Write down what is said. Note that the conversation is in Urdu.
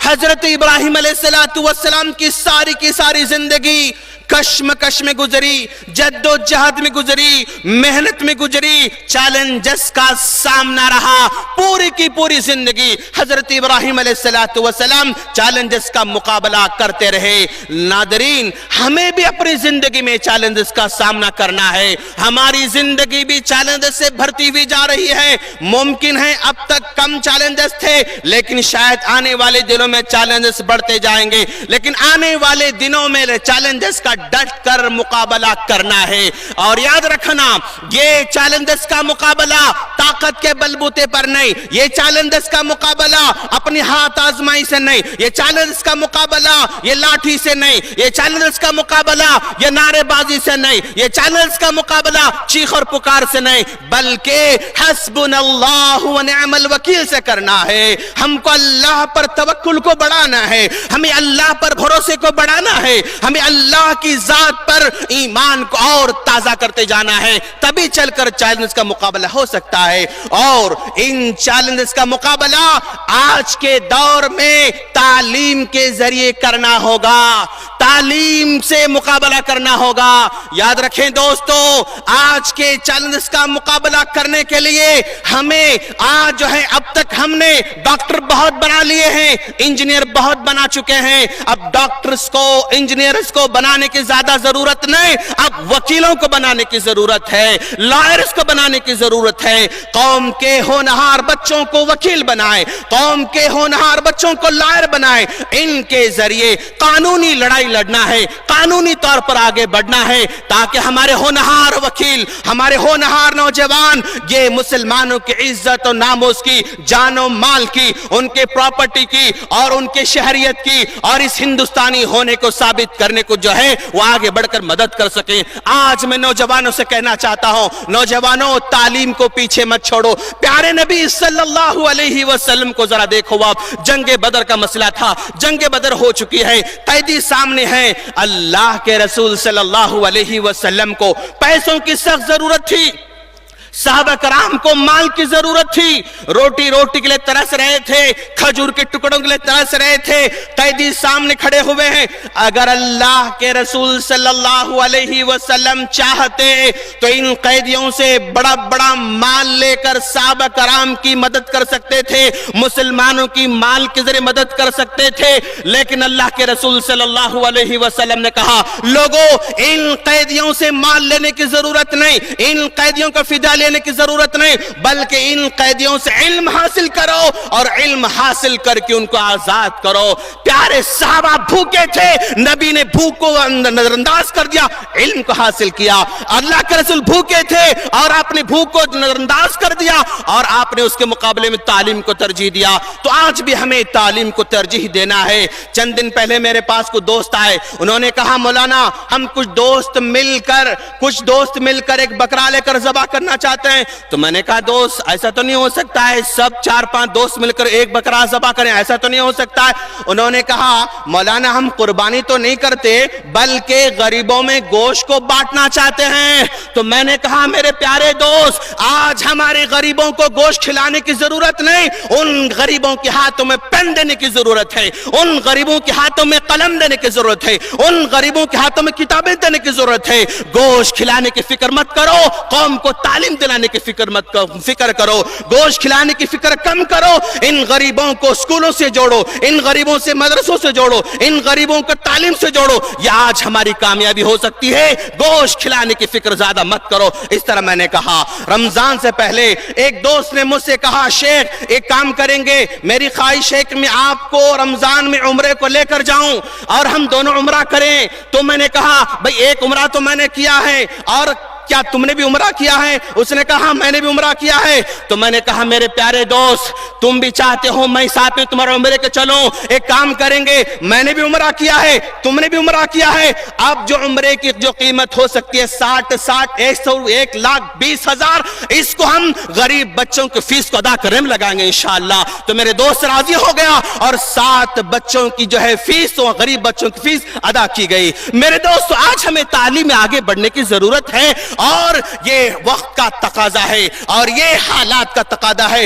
حضرت ابراہیم علیہ السلام کی ساری زندگی کشمکش میں گزری، جد و جہد میں گزری، محنت میں گزری، چیلنجز کا سامنا رہا، پوری کی پوری زندگی حضرت ابراہیم علیہ السلام چیلنجز کا مقابلہ کرتے رہے۔ ناظرین، ہمیں بھی اپنی زندگی میں چیلنجز کا سامنا کرنا ہے، ہماری زندگی بھی چیلنجز سے بھرتی ہوئی جا رہی ہے۔ ممکن ہے اب تک کم چیلنجز تھے، لیکن شاید آنے والے دنوں میں چیلنجز بڑھتے جائیں گے، لیکن آنے والے دنوں میں چیلنجز کا ڈٹ کر مقابلہ کرنا ہے۔ اور یاد رکھنا، یہ چیلنجز کا مقابلہ طاقت کے بلبوتے پر نہیں، یہ چیلنجز کا مقابلہ اپنی ہاتھ آزمائی سے نہیں، یہ چیلنجز کا مقابلہ یہ لاٹھی سے نہیں، یہ چیلنجز کا مقابلہ یہ نعرے بازی سے نہیں، یہ چیلنجز کا مقابلہ چیخ اور پکار سے نہیں، بلکہ حسبنا اللہ ونعم الوکیل سے کرنا ہے۔ ہم کو اللہ پر توکل کو بڑھانا ہے، ہمیں اللہ پر بھروسے کو بڑھانا ہے، ہمیں اللہ کی ذات پر ایمان کو اور تازہ کرتے جانا ہے، تبھی چل کر چیلنج کا مقابلہ ہو سکتا ہے۔ اور ان چیلنجز کا مقابلہ آج کے دور میں تعلیم کے ذریعے کرنا ہوگا، تعلیم سے مقابلہ کرنا ہوگا۔ یاد رکھیں دوستو، آج کے چیلنجز کا مقابلہ کرنے کے لیے ہمیں آج جو ہے، اب تک ہم نے ڈاکٹر بہت بنا لیے ہیں، انجینئر بہت بنا چکے ہیں، اب ڈاکٹرز کو انجینئرز کو بنانے کی زیادہ ضرورت نہیں، اب وکیلوں کو بنانے کی ضرورت ہے، لائرز کو بنانے کی ضرورت ہے۔ قوم کے ہونہار بچوں کو وکیل بنائے، قوم کے ہونہار بچوں کو لائر بنائے، ان کے ذریعے قانونی لڑائی لڑنا ہے، قانونی طور پر آگے بڑھنا ہے، تاکہ ہمارے ہونہار وکیل، ہمارے ہونہار نوجوان یہ مسلمانوں کی عزت و ناموس کی، جان و مال کی، ان کے پراپرٹی کی اور ان کے شہریت کی اور اس ہندوستانی ہونے کو ثابت کرنے کو جو ہے وہ آگے بڑھ کر مدد کر سکیں۔ آج میں نوجوانوں سے کہنا چاہتا ہوں، نوجوانوں تعلیم کو پیچھے مت چھوڑو۔ پیارے نبی صلی اللہ علیہ وسلم کو ذرا دیکھو، آپ جنگ بدر کا مسئلہ تھا، جنگ بدر ہو چکی ہے، قیدی سامنے ہیں، اللہ کے رسول صلی اللہ علیہ وسلم کو پیسوں کی سخت ضرورت تھی، صحابہ کرام کو مال کی ضرورت تھی، روٹی کے لیے ترس رہے تھے، کھجور کے ٹکڑوں کے لیے ترس رہے تھے، قیدی سامنے کھڑے ہوئے ہیں۔ اگر اللہ کے رسول صلی اللہ علیہ وسلم چاہتے تو ان قیدیوں سے بڑا بڑا مال لے کر صحابہ کرام کی مدد کر سکتے تھے، مسلمانوں کی مال کے ذریعے مدد کر سکتے تھے، لیکن اللہ کے رسول صلی اللہ علیہ وسلم نے کہا، لوگوں ان قیدیوں سے مال لینے کی ضرورت نہیں، ان قیدیوں کا فدیہ لینے کی ضرورت نہیں، بلکہ ان قیدیوں سے علم حاصل کرو اور علم حاصل کر کے ان کو آزاد کرو۔ پیارے صحابہ بھوکے تھے، نبی نے بھوک کو نظر انداز کر دیا، علم کو حاصل کیا۔ اللہ کے رسول بھوکے تھے اور آپ نے بھوک کو نظر انداز کر دیا اور آپ نے اس کے مقابلے میں تعلیم کو ترجیح دیا۔ تو آج بھی ہمیں تعلیم کو ترجیح دینا ہے۔ چند دن پہلے میرے پاس کچھ دوست آئے، انہوں نے کہا، مولانا ہم کچھ دوست مل کر ایک بکرا لے کر ذبح کرنا چاہتے ہیں۔ تو میں نے کہا، دوست ایسا تو نہیں ہو سکتا ہے، سب 4-5 دوست مل کر ایک بکرا ذبح کریں، ایسا تو نہیں ہو سکتا ہے۔ انہوں نے کہا، مولانا ہم قربانی تو نہیں کرتے بلکہ غریبوں میں گوشت کو بانٹنا چاہتے ہیں۔ تو میں نے کہا، میرے پیارے دوست، آج ہمارے غریبوں کو گوشت کھلانے کی ضرورت نہیں، ان غریبوں کے ہاتھوں میں پین دینے کی ضرورت ہے، ان غریبوں کے ہاتھوں میں قلم دینے کی ضرورت ہے، ان غریبوں کے ہاتھوں میں کتابیں دینے کی ضرورت ہے۔ گوشت کھلانے کی فکر مت کرو، قوم کو تعلیم دلانے کی فکر کرو، گوشت کھلانے کی فکر کم کرو، ان غریبوں کو اسکولوں سے جوڑو، ان غریبوں سے مدرسوں سے جوڑو، ان غریبوں کو تعلیم سے جوڑو، یہ آج ہماری کامیابی ہو سکتی ہے۔ گوشت کھلانے کی فکر زیادہ مت کرو۔ اس طرح میں نے کہا، رمضان سے پہلے ایک دوست نے مجھ سے کہا، شیخ ایک کام کریں گے، میری خواہش ہے کہ میں آپ کو رمضان میں عمرے کو لے کر جاؤں اور ہم دونوں عمرہ کریں۔ تو میں نے کہا، بھئی ایک عمرہ تو میں نے کیا ہے، اور کیا تم نے بھی عمرہ کیا ہے؟ اس نے کہا، میں نے بھی عمرہ کیا ہے۔ تو میں نے کہا، میرے پیارے دوست، تم بھی چاہتے ہو میں ساتھ میں تمہارے عمرے کے چلوں، ایک کام کریں گے، میں نے بھی عمرہ کیا ہے، تم نے بھی عمرہ کیا ہے، اب جو عمرے کی جو قیمت ہو سکتی ہے 1,20,000، اس کو ہم غریب بچوں کی فیس کو ادا کرنے میں لگائیں گے انشاءاللہ۔ تو میرے دوست راضی ہو گیا اور 7 بچوں کی جو ہے فیس، غریب بچوں کی فیس ادا کی گئی۔ میرے دوست، آج ہمیں تعلیم میں آگے بڑھنے کی ضرورت ہے، اور یہ وقت کا تقاضا ہے اور یہ حالات کا تقاضا ہے۔